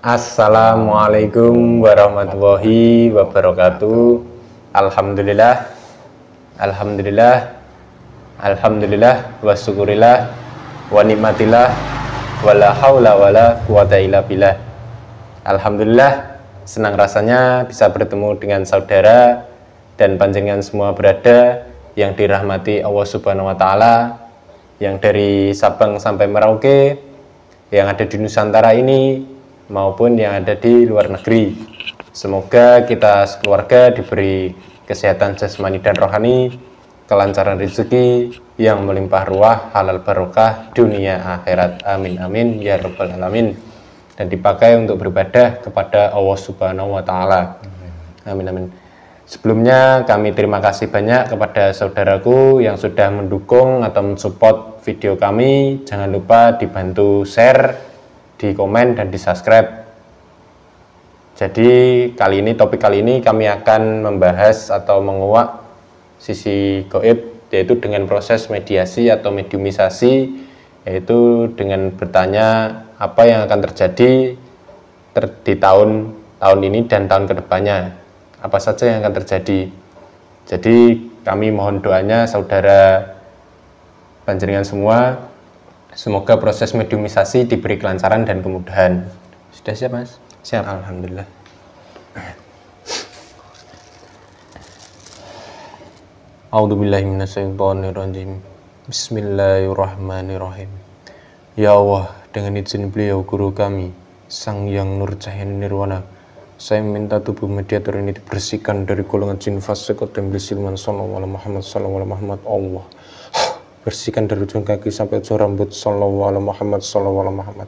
Assalamualaikum warahmatullahi wabarakatuh. Alhamdulillah, alhamdulillah, alhamdulillah, wa syukurillah, wa nikmatillah, wala haula wala quwata illa billah. Alhamdulillah, senang rasanya bisa bertemu dengan saudara dan panjenengan semua berada yang dirahmati Allah Subhanahu wa taala, yang dari Sabang sampai Merauke, yang ada di Nusantara ini maupun yang ada di luar negeri. Semoga kita sekeluarga diberi kesehatan jasmani dan rohani, kelancaran rezeki yang melimpah ruah, halal barokah dunia akhirat. Amin amin ya rabbal alamin. Dan dipakai untuk beribadah kepada Allah Subhanahu wa taala. Amin amin. Sebelumnya kami terima kasih banyak kepada saudaraku yang sudah mendukung atau mensupport video kami. Jangan lupa dibantu share, di komen, dan di subscribe. Jadi topik kali ini kami akan membahas atau menguak sisi gaib, yaitu dengan proses mediasi atau mediumisasi, yaitu dengan bertanya apa yang akan terjadi di tahun ini dan tahun kedepannya, apa saja yang akan terjadi. Jadi kami mohon doanya saudara panjenengan semua, semoga proses mediumisasi diberi kelancaran dan kemudahan. Sudah siap, Mas? Siap, alhamdulillah. A'udzubillahi minasyaitonirrajim. Bismillahirrahmanirrahim. Ya Allah, dengan izin beliau guru kami, Sang Yang Nur Cahaya Nirwana, saya minta tubuh mediator ini dibersihkan dari golongan jin fasik dan silman. Sallallahu alaihi Muhammad, sallallahu alaihi Muhammad. Allah bersihkan dari ujung kaki sampai ujung rambut. Sallallahu alaihi Muhammad, sallallahu alaihi Muhammad.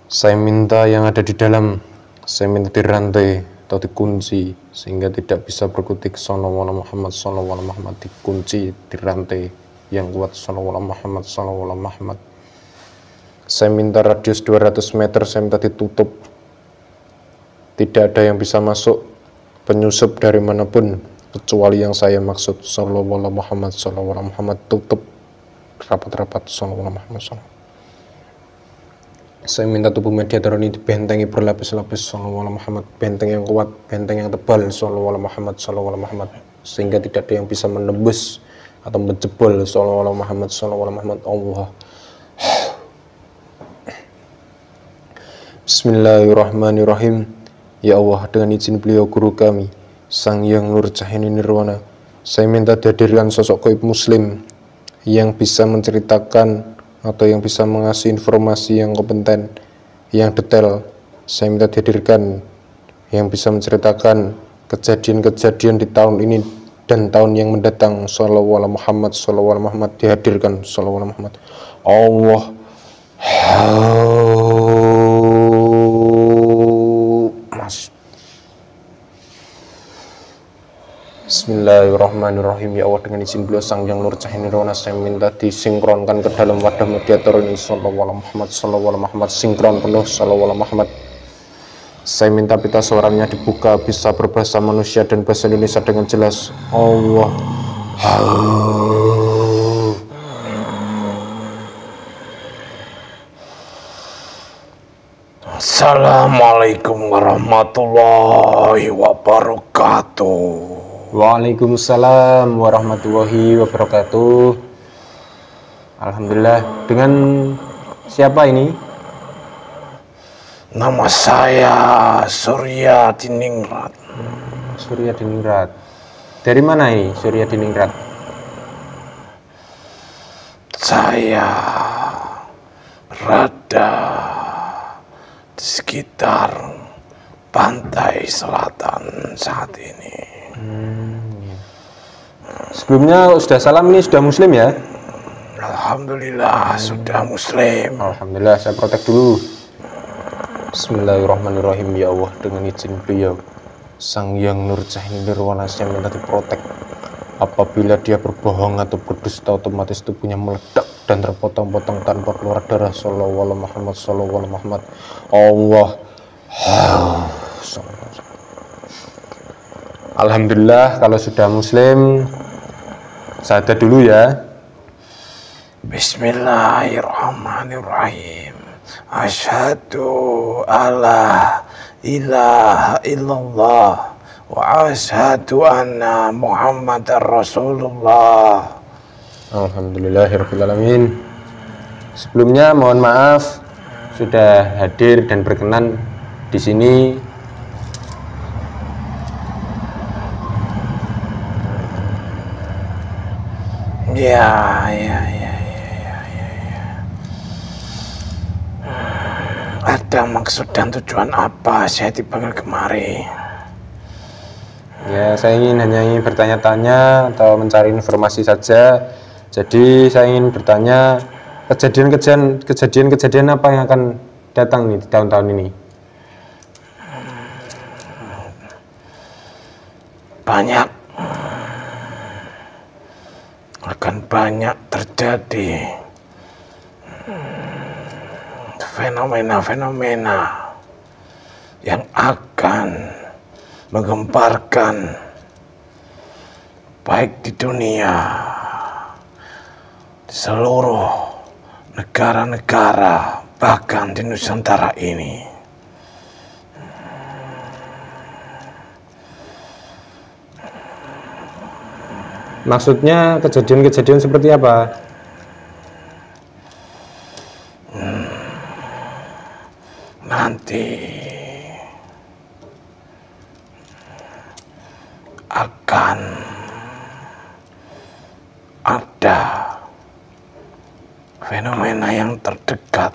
Saya minta yang ada di dalam, saya minta dirantai atau dikunci sehingga tidak bisa berkutik. Sallallahu alaihi Muhammad, sallallahu alaihi Muhammad. Dikunci, dirantai yang kuat. Sallallahu alaihi Muhammad, sallallahu alaihi Muhammad. Saya minta radius 200 meter, saya minta ditutup. Tidak ada yang bisa masuk penyusup dari manapun kecuali yang saya maksud. Sallallahu alaihi Muhammad, sallallahu alaihi Muhammad. Tutup rapat-rapat. Sallallahu alaihi Muhammad, sallallahu. Saya minta tubuh mediator ini dibentengi berlapis-lapis. Sallallahu alaihi Muhammad. Benteng yang kuat, benteng yang tebal. Sallallahu alaihi Muhammad, sallallahu alaihi Muhammad. Sehingga tidak ada yang bisa menembus atau menjebol. Sallallahu alaihi Muhammad, sallallahu alaihi Muhammad. Allah. Bismillahirrahmanirrahim. Ya Allah, dengan izin beliau guru kami, Sang Yang Nur Cahaya Nirwana, saya minta dihadirkan sosok gaib muslim yang bisa menceritakan atau yang bisa mengasih informasi yang kompeten, yang detail. Saya minta dihadirkan yang bisa menceritakan kejadian-kejadian di tahun ini dan tahun yang mendatang. Sallallahu alaihi Muhammad, sallallahu alaihi Muhammad. Dihadirkan. Sallallahu alaihi Muhammad. Allah. Bismillahirrahmanirrahim. Ya Allah, dengan izin beliau Sang Yang Nur Cahaya Nirwana, saya minta disinkronkan ke dalam wadah mediator ini. Sallallahu alaihi Muhammad, sallallahu alaihi Muhammad. Sinkron penuh. Sallallahu alaihi Muhammad. Saya minta pita suaranya dibuka, bisa berbahasa manusia dan bahasa Indonesia dengan jelas. Allah. Assalamualaikum warahmatullahi wabarakatuh. Waalaikumsalam warahmatullahi wabarakatuh. Alhamdulillah. Dengan siapa ini? Nama saya Surya Diningrat. Surya Diningrat. Dari mana ini Surya Diningrat? Saya berada di sekitar pantai selatan saat ini. Sebelumnya sudah salam, ini sudah muslim ya? Alhamdulillah sudah muslim. Alhamdulillah, saya protek dulu. Bismillahirrahmanirrahim. Ya Allah, dengan izin beliau Sang Yang Nur Cahaya Nirwana, saya minta diprotek. Apabila dia berbohong atau berdusta, otomatis tubuhnya meledak dan terpotong-potong tanpa keluar darah. Sallallahu alaihi Muhammad, sallallahu alaihi Muhammad. Allah. Alhamdulillah, kalau sudah muslim, sahadat dulu ya. Bismillahirrahmanirrahim. Asyhadu alla ilaha illallah wa asyhadu anna Muhammadar Rasulullah. Alhamdulillahirrahmanirrahim. Sebelumnya mohon maaf sudah hadir dan berkenan di sini. Ya. Ada maksud dan tujuan apa saya dipanggil kemari? Ya, saya hanya ingin bertanya-tanya atau mencari informasi saja. Jadi saya ingin bertanya kejadian apa yang akan datang nih di tahun-tahun ini? Banyak akan banyak terjadi fenomena-fenomena yang akan menggemparkan baik di dunia, di seluruh negara-negara, bahkan di Nusantara ini. Maksudnya kejadian-kejadian seperti apa? Nanti akan ada fenomena yang terdekat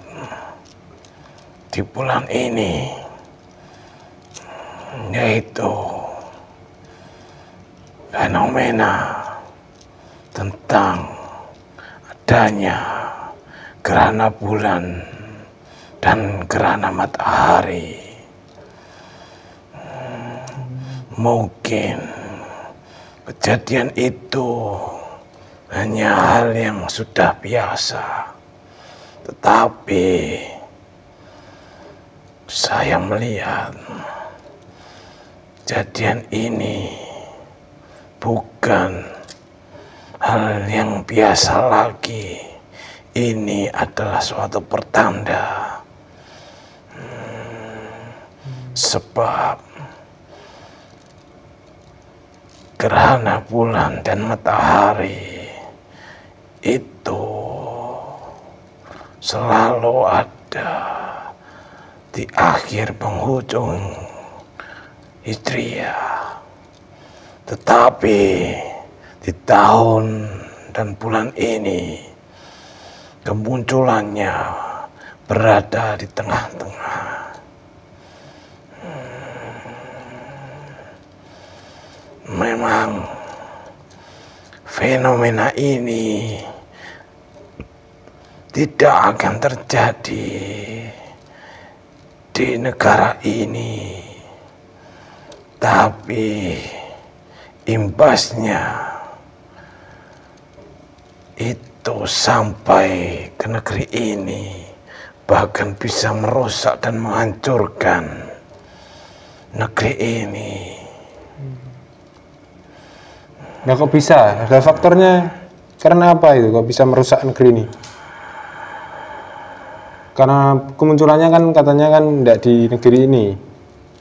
di bulan ini, yaitu fenomena tentang adanya gerhana bulan dan gerhana matahari. Mungkin kejadian itu hanya hal yang sudah biasa, tetapi saya melihat kejadian ini bukan hal yang biasa lagi. Ini adalah suatu pertanda. Sebab gerhana bulan dan matahari itu selalu ada di akhir penghujung Hijriah. Tetapi di tahun dan bulan ini kemunculannya berada di tengah-tengah. Memang fenomena ini tidak akan terjadi di negara ini, tapi imbasnya itu sampai ke negeri ini, bahkan bisa merusak dan menghancurkan negeri ini. Nah, kok bisa? Ada faktornya karena apa itu? Kok bisa merusak negeri ini? Karena kemunculannya kan katanya kan tidak di negeri ini.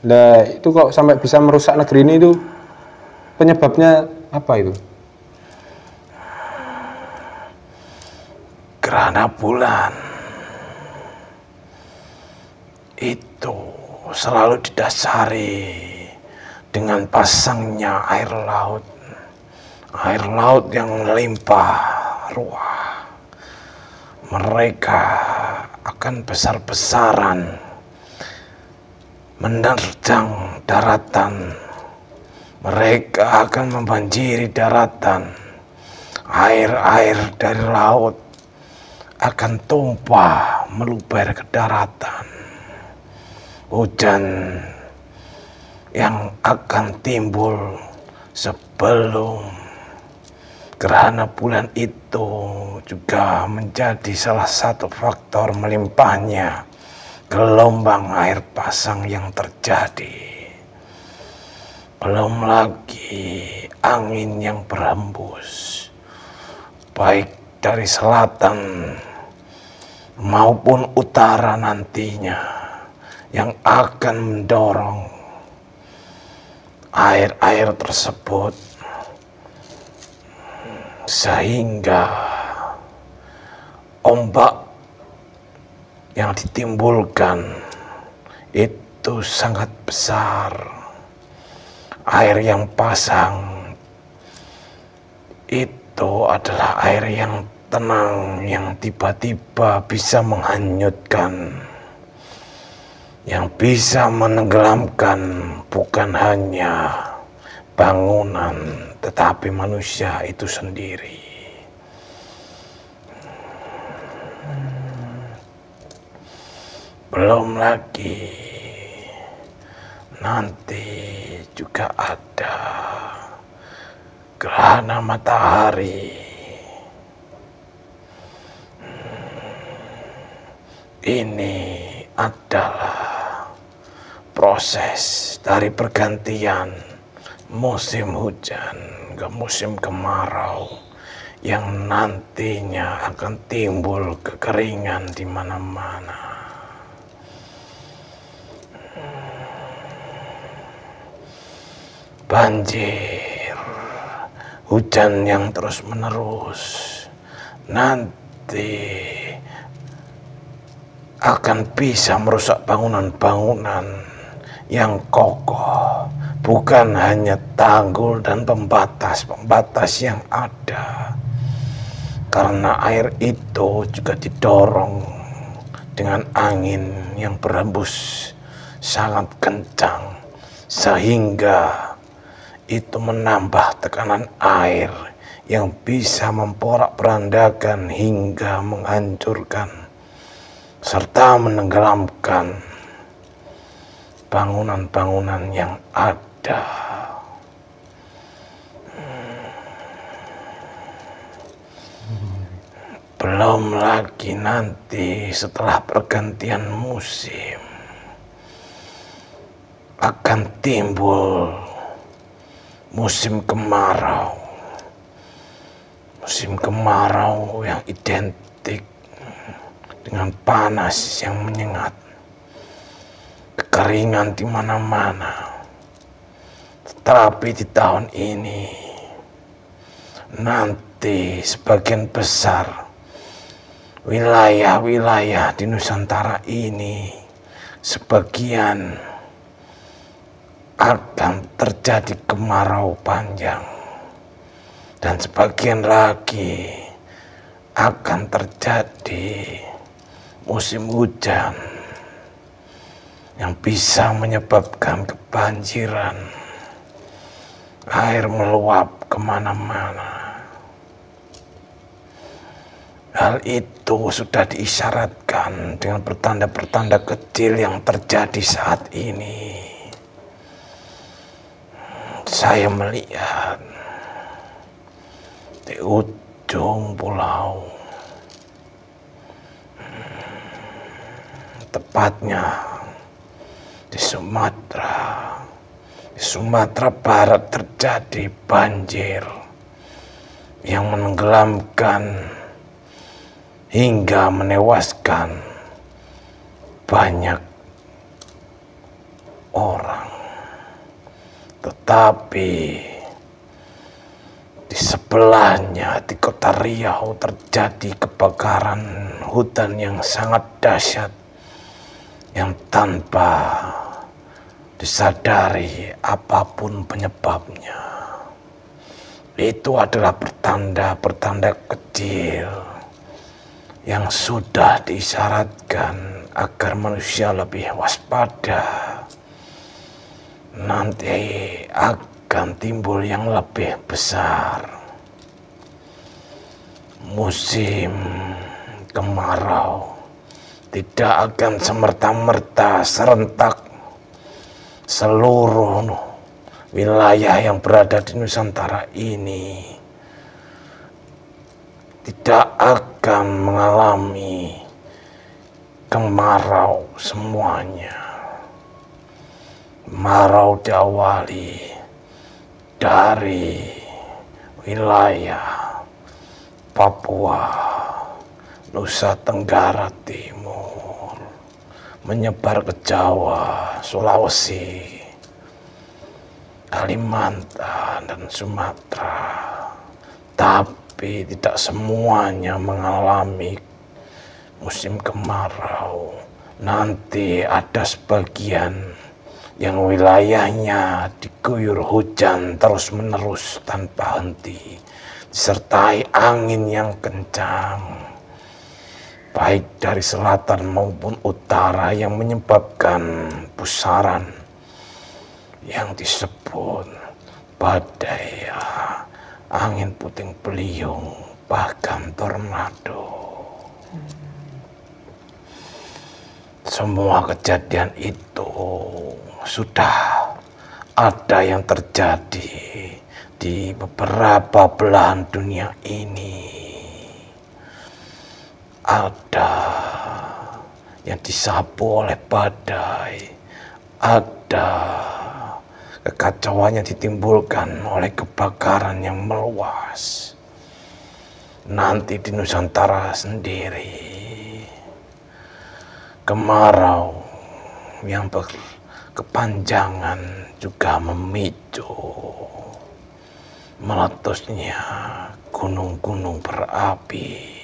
Nah, itu kok sampai bisa merusak negeri ini itu penyebabnya apa itu? Gerhana bulan itu selalu didasari dengan pasangnya air laut. Air laut yang melimpah ruah. Mereka akan besar-besaran menerjang daratan. Mereka akan membanjiri daratan. Air-air dari laut akan tumpah meluber ke daratan. Hujan yang akan timbul sebelum gerhana bulan itu juga menjadi salah satu faktor melimpahnya gelombang air pasang yang terjadi. Belum lagi angin yang berhembus baik dari selatan maupun utara nantinya yang akan mendorong air-air tersebut sehingga ombak yang ditimbulkan itu sangat besar. Air yang pasang itu adalah air yang tenang, yang tiba-tiba bisa menghanyutkan, yang bisa menenggelamkan bukan hanya bangunan tetapi manusia itu sendiri. Belum lagi nanti juga ada gerhana matahari. Ini adalah proses dari pergantian musim hujan ke musim kemarau yang nantinya akan timbul kekeringan di mana-mana. Banjir, hujan yang terus-menerus nanti akan bisa merusak bangunan-bangunan yang kokoh, bukan hanya tanggul dan pembatas-pembatas yang ada, karena air itu juga didorong dengan angin yang berhembus sangat kencang sehingga itu menambah tekanan air yang bisa memporak-porandakan hingga menghancurkan serta menenggelamkan bangunan-bangunan yang ada. Belum lagi nanti setelah pergantian musim akan timbul musim kemarau. Musim kemarau yang identik dengan panas yang menyengat, kekeringan di mana-mana. Tetapi di tahun ini nanti sebagian besar wilayah-wilayah di Nusantara ini sebagian akan terjadi kemarau panjang dan sebagian lagi akan terjadi musim hujan yang bisa menyebabkan kebanjiran, air meluap kemana-mana. Hal itu sudah diisyaratkan dengan pertanda-pertanda kecil yang terjadi saat ini. Saya melihat di ujung pulau, tepatnya di Sumatera Barat terjadi banjir yang menenggelamkan hingga menewaskan banyak orang. Tetapi di sebelahnya di kota Riau terjadi kebakaran hutan yang sangat dahsyat yang tanpa disadari apapun penyebabnya. Itu adalah pertanda-pertanda kecil yang sudah diisyaratkan agar manusia lebih waspada. Nanti akan timbul yang lebih besar. Musim kemarau tidak akan semerta-merta serentak seluruh wilayah yang berada di Nusantara ini. Tidak akan mengalami kemarau semuanya. Kemarau diawali dari wilayah Papua, Nusa Tenggara Timur, menyebar ke Jawa, Sulawesi, Kalimantan, dan Sumatera. Tapi tidak semuanya mengalami musim kemarau. Nanti ada sebagian yang wilayahnya diguyur hujan terus-menerus tanpa henti, disertai angin yang kencang, baik dari selatan maupun utara, yang menyebabkan pusaran yang disebut badai, angin puting beliung, bahkan tornado. Semua kejadian itu sudah ada yang terjadi di beberapa belahan dunia ini. Ada yang disapu oleh badai, ada kekacauan yang ditimbulkan oleh kebakaran yang meluas. Nanti di Nusantara sendiri, kemarau yang berkepanjangan juga memicu meletusnya gunung-gunung berapi.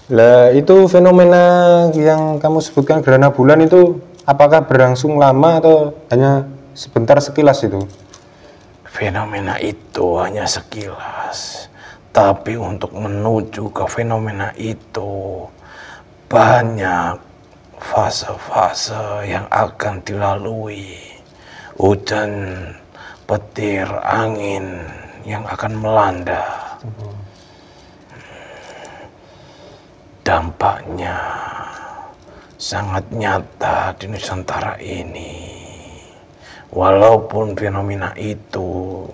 Lah itu fenomena yang kamu sebutkan gerhana bulan itu apakah berlangsung lama atau hanya sebentar sekilas itu? Fenomena itu hanya sekilas, tapi untuk menuju ke fenomena itu banyak fase-fase yang akan dilalui. Hujan, petir, angin yang akan melanda. Dampaknya sangat nyata di Nusantara ini. Walaupun fenomena itu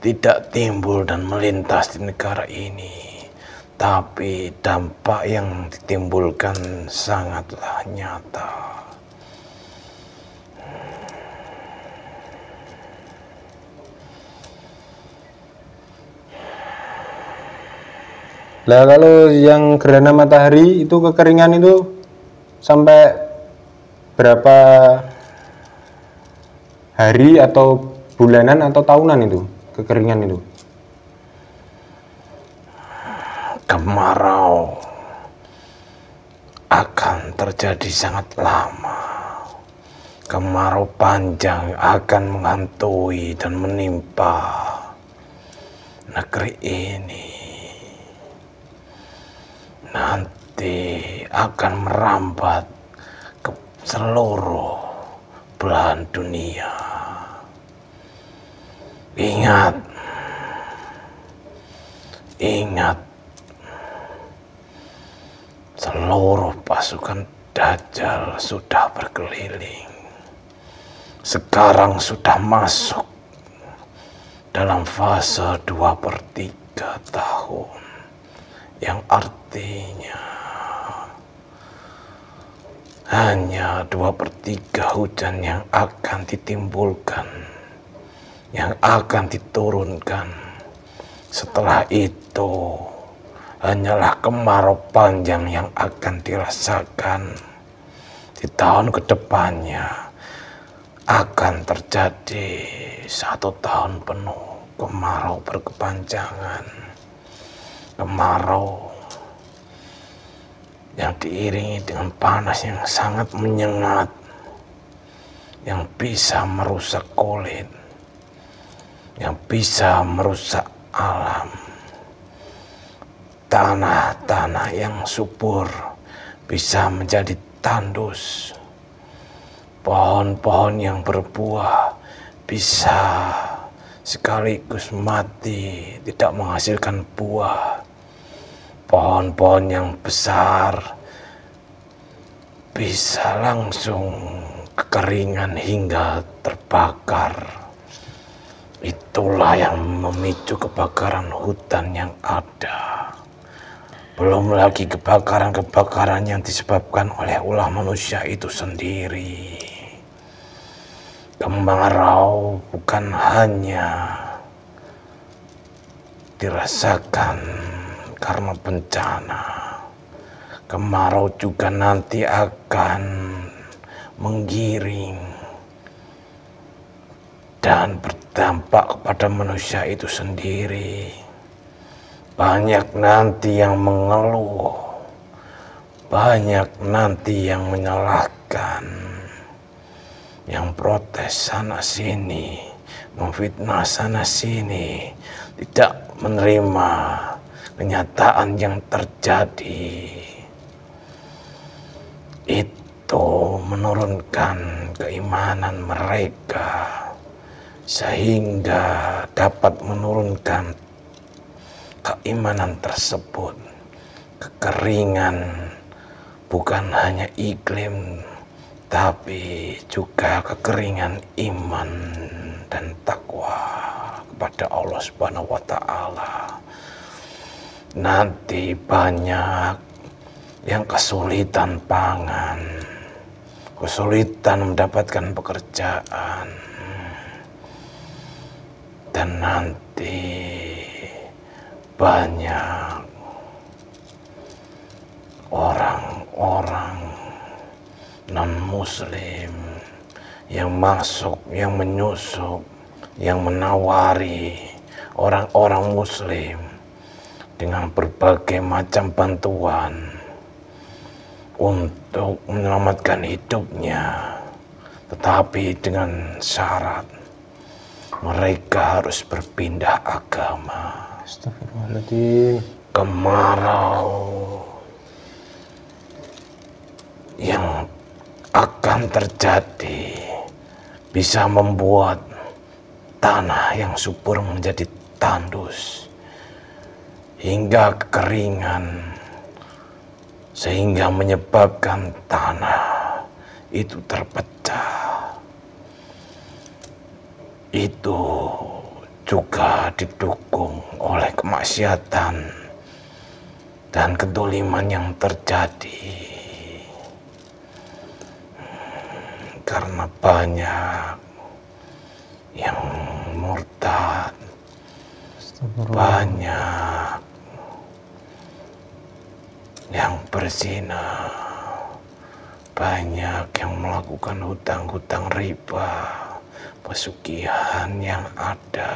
tidak timbul dan melintas di negara ini, tapi dampak yang ditimbulkan sangatlah nyata. Lah kalau yang gerhana matahari itu kekeringan itu sampai berapa hari atau bulanan atau tahunan itu kekeringan itu? Kemarau akan terjadi sangat lama. Kemarau panjang akan menghantui dan menimpa negeri ini. Nanti akan merambat ke seluruh belahan dunia. Ingat, seluruh pasukan Dajjal sudah berkeliling. Sekarang sudah masuk dalam fase 2/3 tahun, yang artinya hanya 2/3 hujan yang akan ditimbulkan, yang akan diturunkan. Setelah itu hanyalah kemarau panjang yang akan dirasakan. Di tahun kedepannya akan terjadi 1 tahun penuh kemarau berkepanjangan. Kemarau yang diiringi dengan panas yang sangat menyengat, yang bisa merusak kulit, yang bisa merusak alam. Tanah-tanah yang subur bisa menjadi tandus. Pohon-pohon yang berbuah bisa sekaligus mati, tidak menghasilkan buah. Pohon-pohon yang besar bisa langsung kekeringan hingga terbakar. Itulah yang memicu kebakaran hutan yang ada. Belum lagi kebakaran-kebakaran yang disebabkan oleh ulah manusia itu sendiri. Kemarau bukan hanya dirasakan karena bencana. Kemarau juga nanti akan menggiring dan berdampak kepada manusia itu sendiri. Banyak nanti yang mengeluh, banyak nanti yang menyalahkan, yang protes sana sini, memfitnah sana sini, tidak menerima kenyataan yang terjadi. Itu menurunkan keimanan mereka sehingga dapat menurunkan keimanan tersebut. Kekeringan bukan hanya iklim, tapi juga kekeringan iman dan takwa kepada Allah Subhanahu wa Ta'ala. Nanti banyak yang kesulitan pangan, kesulitan mendapatkan pekerjaan, dan nanti banyak orang-orang non-muslim yang masuk, yang menyusup, yang menawari orang-orang muslim dengan berbagai macam bantuan untuk menyelamatkan hidupnya, tetapi dengan syarat mereka harus berpindah agama. Astagfirullahaladzim. Kemarau yang akan terjadi bisa membuat tanah yang subur menjadi tandus hingga kekeringan, sehingga menyebabkan tanah itu terpecah. Itu juga didukung oleh kemaksiatan dan kedoliman yang terjadi karena banyak yang murtad, banyak yang berzina, banyak yang melakukan hutang-hutang riba, pesugihan yang ada,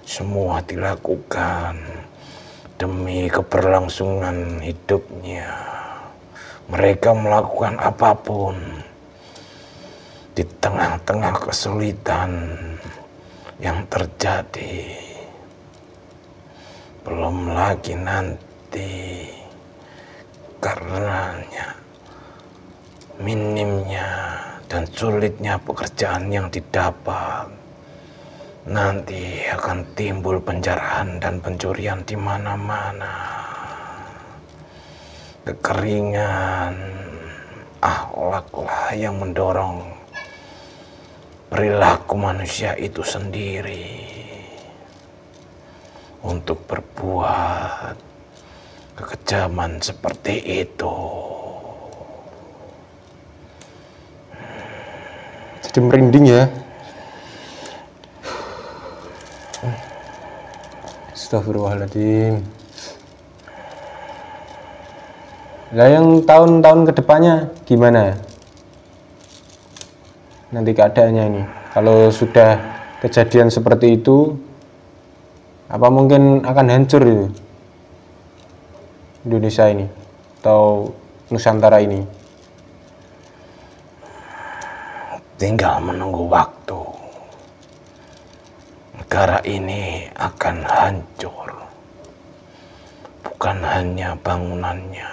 semua dilakukan demi keberlangsungan hidupnya. Mereka melakukan apapun di tengah-tengah kesulitan yang terjadi. Belum lagi nanti karenanya minimnya dan sulitnya pekerjaan yang didapat, nanti akan timbul penjarahan dan pencurian di mana-mana. Kekeringan akhlaklah yang mendorong perilaku manusia itu sendiri untuk berbuat kekejaman seperti itu. Jadi merinding ya. Astagfirullahaladzim. Lah yang tahun-tahun kedepannya gimana nanti keadaannya ini? Kalau sudah kejadian seperti itu, apa mungkin akan hancur itu Indonesia ini atau Nusantara ini? Tinggal menunggu waktu. Negara ini akan hancur. Bukan hanya bangunannya,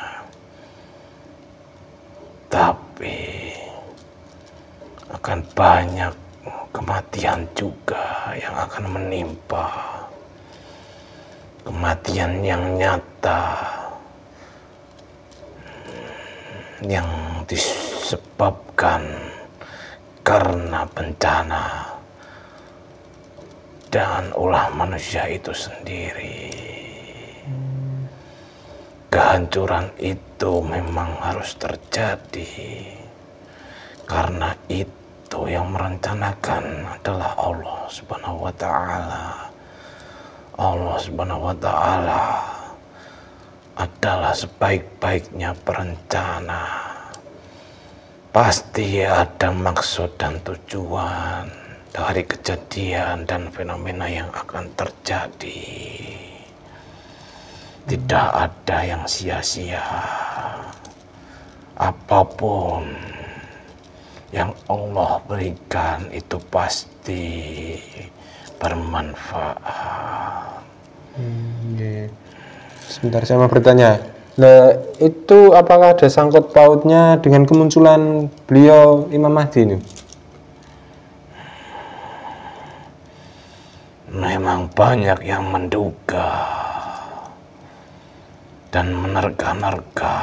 tapi akan banyak kematian juga yang akan menimpa. Kematian yang nyata, yang disebabkan karena bencana dan ulah manusia itu sendiri. Kehancuran itu memang harus terjadi karena itu yang merencanakan adalah Allah Subhanahu wa Ta'ala. Allah Subhanahu wa Ta'ala adalah sebaik-baiknya perencana. Pasti ada maksud dan tujuan dari kejadian dan fenomena yang akan terjadi. Tidak ada yang sia-sia. Apapun yang Allah berikan itu pasti bermanfaat. Sebentar, saya mau bertanya. Nah, itu apakah ada sangkut pautnya dengan kemunculan beliau Imam Mahdi ini? Memang banyak yang menduga dan menerka-nerka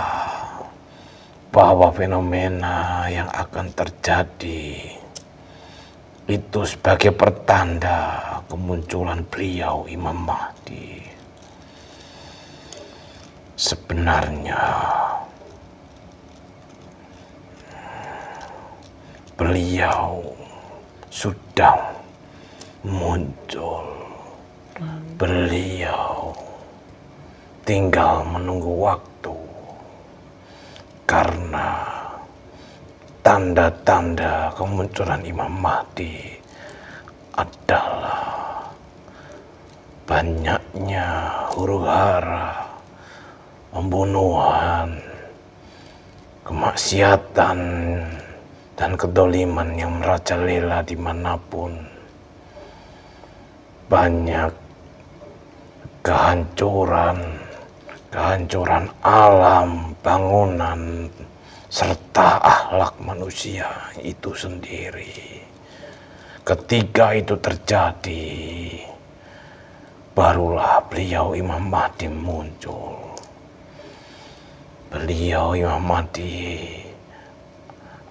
bahwa fenomena yang akan terjadi itu sebagai pertanda kemunculan beliau Imam Mahdi. Sebenarnya beliau sudah muncul. Beliau tinggal menunggu waktu, karena tanda-tanda kemunculan Imam Mahdi adalah banyaknya huru-hara, pembunuhan, kemaksiatan, dan kedoliman yang merajalela dimanapun. Banyak kehancuran alam, bangunan, serta akhlak manusia itu sendiri. Ketika itu terjadi, barulah beliau Imam Mahdi muncul. Beliau Imam Mahdi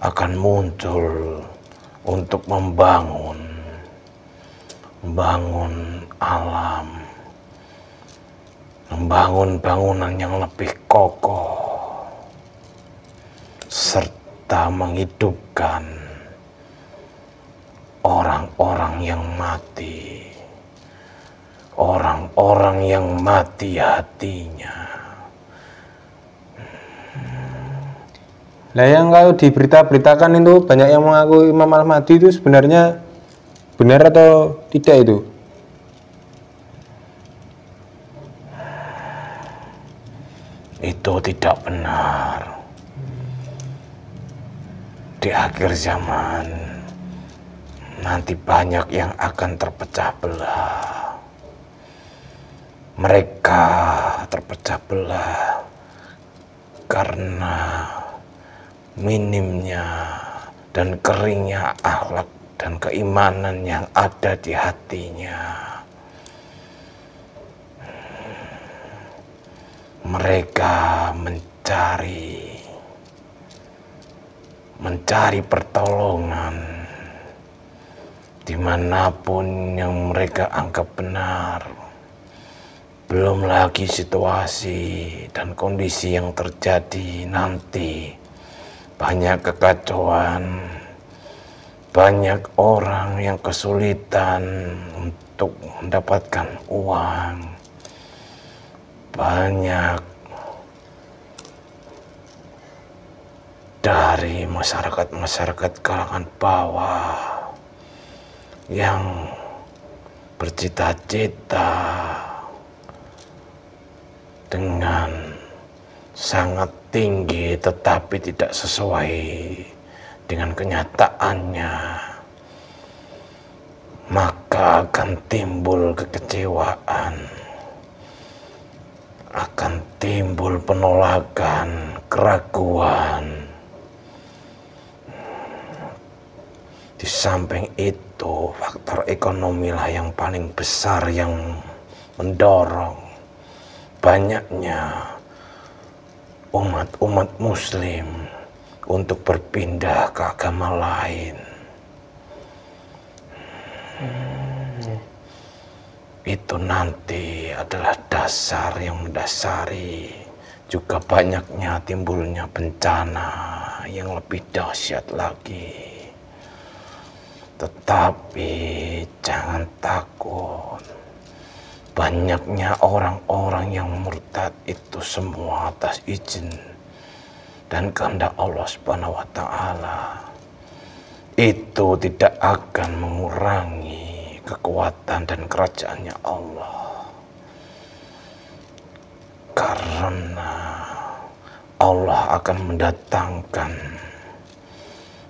akan muncul untuk membangun alam, membangun bangunan yang lebih kokoh, serta menghidupkan orang-orang yang mati, orang-orang yang mati hatinya. Nah, yang kalau diberitakan itu banyak yang mengaku Imam Al-Mahdi itu sebenarnya benar atau tidak itu? Itu tidak benar. Di akhir zaman nanti banyak yang akan terpecah belah. Mereka terpecah belah karena minimnya dan keringnya akhlak dan keimanan yang ada di hatinya. Mereka mencari pertolongan dimanapun yang mereka anggap benar. Belum lagi situasi dan kondisi yang terjadi nanti. Banyak kekacauan, banyak orang yang kesulitan untuk mendapatkan uang, banyak dari masyarakat kalangan bawah yang bercita-cita dengan sangat tinggi tetapi tidak sesuai dengan kenyataannya, maka akan timbul kekecewaan, akan timbul penolakan, keraguan. Di samping itu, faktor ekonomi lah yang paling besar yang mendorong banyaknya umat muslim untuk berpindah ke agama lain. Itu nanti adalah dasar yang mendasari juga banyaknya timbulnya bencana yang lebih dahsyat lagi. Tetapi jangan takut, banyaknya orang-orang yang murtad itu semua atas izin dan kehendak Allah Subhanahu wa Ta'ala, itu tidak akan mengurangi kekuatan dan kerajaannya Allah, karena Allah akan mendatangkan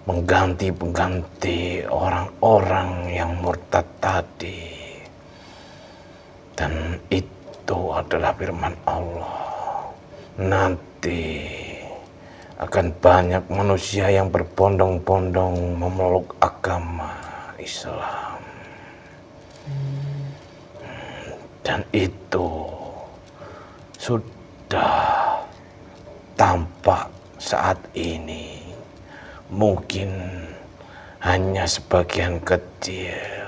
mengganti orang-orang yang murtad tadi. Dan itu adalah firman Allah. Nanti akan banyak manusia yang berbondong-bondong memeluk agama Islam. Dan itu sudah tampak saat ini. Mungkin hanya sebagian kecil,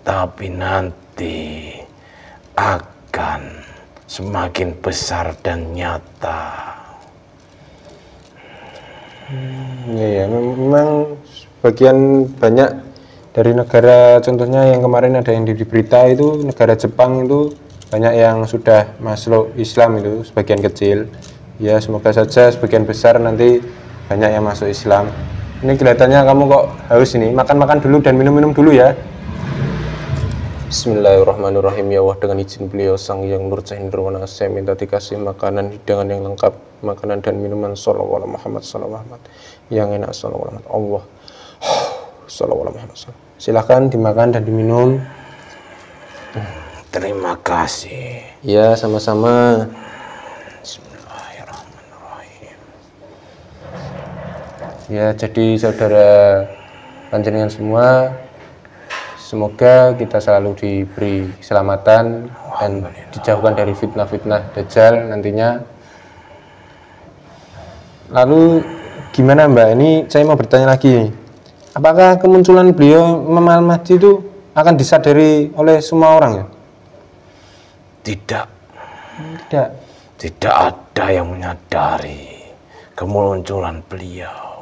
tapi nanti akan semakin besar dan nyata. Ya, memang sebagian banyak dari negara, contohnya yang kemarin ada yang di berita itu negara Jepang itu banyak yang sudah masuk Islam, itu sebagian kecil. Ya, semoga saja sebagian besar nanti banyak yang masuk Islam. Ini kelihatannya kamu kok haus ini. Makan-makan dulu dan minum-minum dulu ya. Bismillahirrahmanirrahim. Ya Allah, dengan izin beliau Sang Yang Nurjah Nirwana, saya minta dikasih makanan, hidangan yang lengkap, makanan dan minuman sallallahu alaihi Muhammad sallallahu alaihi yang enak sallallahu alaihi Allah sallallahu alaihi Muhammad. Silahkan dimakan dan diminum. Terima kasih. Ya, sama-sama. Ya, jadi saudara panjenengan semua, semoga kita selalu diberi keselamatan dan dijauhkan dari fitnah-fitnah Dajjal nantinya. Lalu gimana Mbak? Ini saya mau bertanya lagi. Apakah kemunculan beliau Imam Al-Mahdi itu akan disadari oleh semua orang ya? Tidak. Tidak. Tidak ada yang menyadari kemunculan beliau.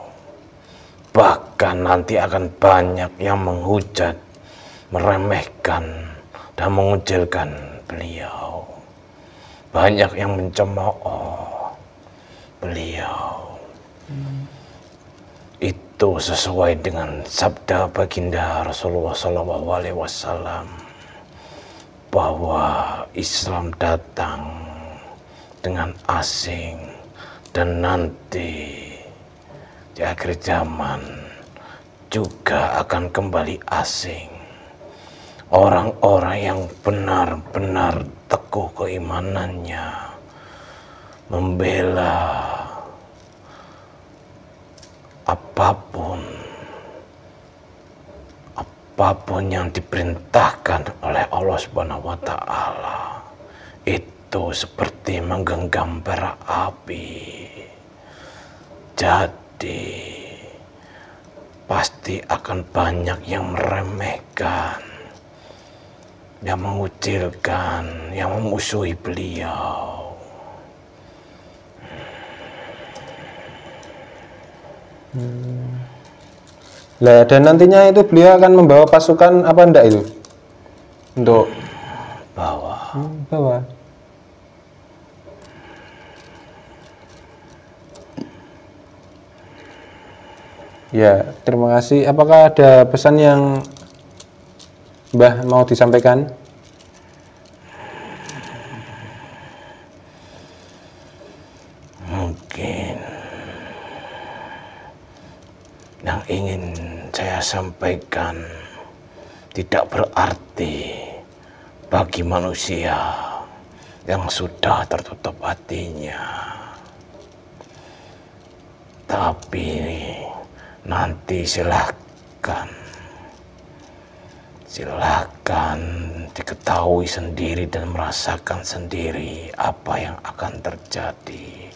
Bahkan nanti akan banyak yang menghujat, meremehkan, dan mengucilkan beliau. Banyak yang mencemooh beliau. Itu sesuai dengan sabda baginda Rasulullah SAW bahwa Islam datang dengan asing dan nanti di akhir zaman juga akan kembali asing. Orang-orang yang benar-benar teguh keimanannya, membela apapun yang diperintahkan oleh Allah Subhanahu wa Ta'ala, itu seperti menggenggam bara api. Jadi pasti akan banyak yang meremehkan, yang mengucilkan, yang memusuhi beliau. Lah, dan nantinya itu beliau akan membawa pasukan apa enggak itu? Untuk bawa. Ya, terima kasih. Apakah ada pesan yang Mbah mau disampaikan? Mungkin yang ingin saya sampaikan tidak berarti bagi manusia yang sudah tertutup hatinya, tapi nanti silahkan diketahui sendiri dan merasakan sendiri apa yang akan terjadi.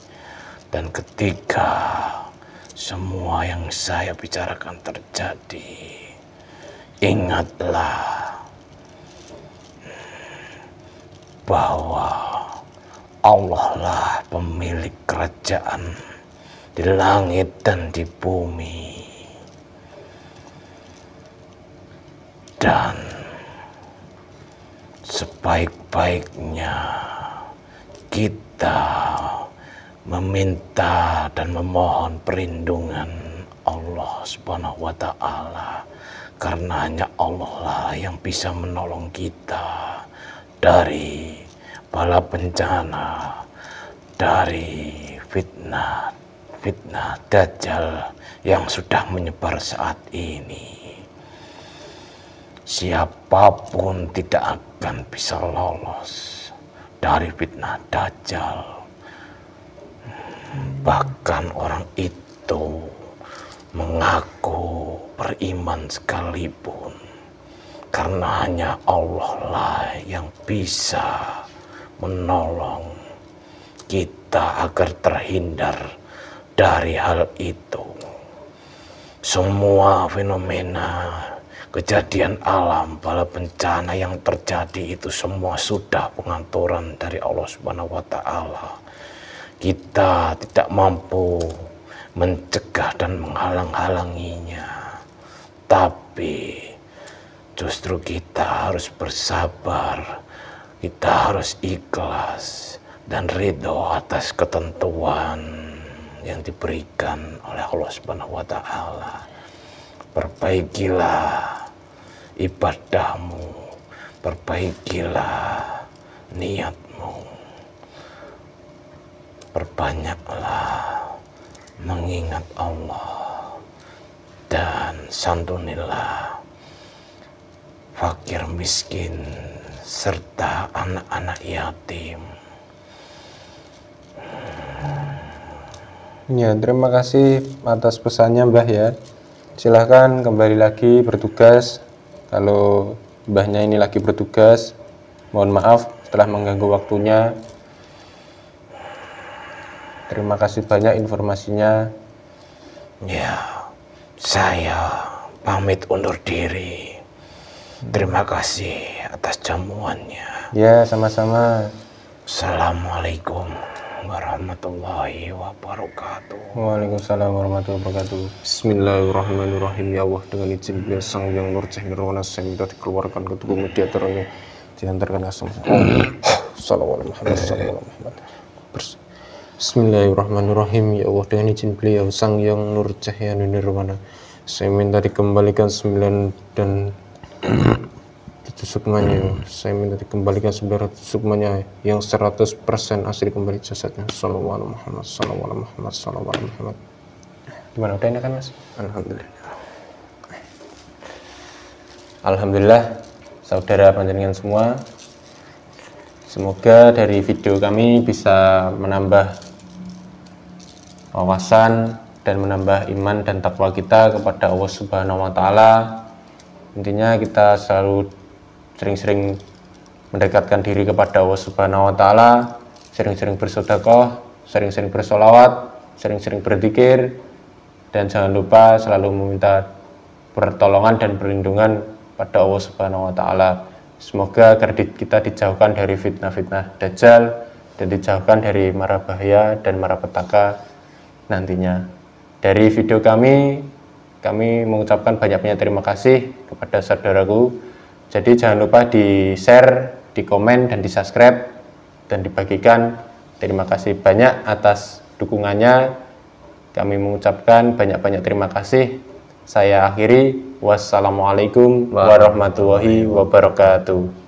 Dan ketika semua yang saya bicarakan terjadi, ingatlah bahwa Allah lah pemilik kerajaan di langit dan di bumi. Dan sebaik-baiknya kita meminta dan memohon perlindungan Allah Subhanahu wa Ta'ala, karena hanya Allah lah yang bisa menolong kita dari bala bencana, dari fitnah Dajjal yang sudah menyebar saat ini. Siapapun tidak akan bisa lolos dari fitnah Dajjal. Bahkan orang itu mengaku beriman sekalipun, karena hanya Allah lah yang bisa menolong kita agar terhindar dari hal itu. Semua fenomena kejadian alam, bala bencana yang terjadi itu semua sudah pengaturan dari Allah Subhanahu wa Ta'ala. Kita tidak mampu mencegah dan menghalang-halanginya, tapi justru kita harus bersabar, kita harus ikhlas dan ridho atas ketentuan yang diberikan oleh Allah Subhanahu wa Ta'ala. Perbaikilah ibadahmu, perbaikilah niatmu, perbanyaklah mengingat Allah, dan santunilah fakir miskin serta anak-anak yatim. Ya, terima kasih atas pesannya Mbah ya. Silahkan kembali lagi bertugas. Kalau Mbahnya ini lagi bertugas, mohon maaf telah mengganggu waktunya. Terima kasih banyak informasinya. Ya, saya pamit undur diri. Terima kasih atas jamuannya. Ya, sama-sama. Assalamualaikum warahmatullahi wabarakatuh. Waalaikumsalam warahmatullahi wabarakatuh. Bismillahirrahmanirrahim. Ya Allah, dengan izin beliau Sang Yang Nurjah Nirwana, saya minta dikeluarkan ke tubuh mediator ini, diantarkan asam. Sallallahu Bismillahirrahmanirrahim. Ya Allah, dengan izin beliau Sang Yang Nur Cahaya Nirwana, saya minta dikembalikan 9 dan 7 sukmanya. Saya minta dikembalikan 900 sukmanya yang 100% asli kembali jasadnya. Sallallahu Muhammad, sallallahu Muhammad, sallallahu Muhammad. Gimana, udah enakan Mas? Alhamdulillah. Alhamdulillah, saudara panjenengan semua. Semoga dari video kami bisa menambah wawasan dan menambah iman dan takwa kita kepada Allah Subhanahu wa Ta'ala. Intinya kita selalu sering-sering mendekatkan diri kepada Allah Subhanahu wa Ta'ala, sering-sering bersedekah, sering-sering bersolawat, sering-sering berzikir, dan jangan lupa selalu meminta pertolongan dan perlindungan pada Allah Subhanahu wa Ta'ala. Semoga agar kita dijauhkan dari fitnah-fitnah Dajjal dan dijauhkan dari mara bahaya dan mara petaka nantinya. Dari video kami mengucapkan banyak-banyak terima kasih kepada saudaraku. Jadi jangan lupa di-share, di-komen, dan di-subscribe, dan dibagikan. Terima kasih banyak atas dukungannya. Kami mengucapkan banyak-banyak terima kasih. Saya akhiri. Wassalamualaikum warahmatullahi wabarakatuh.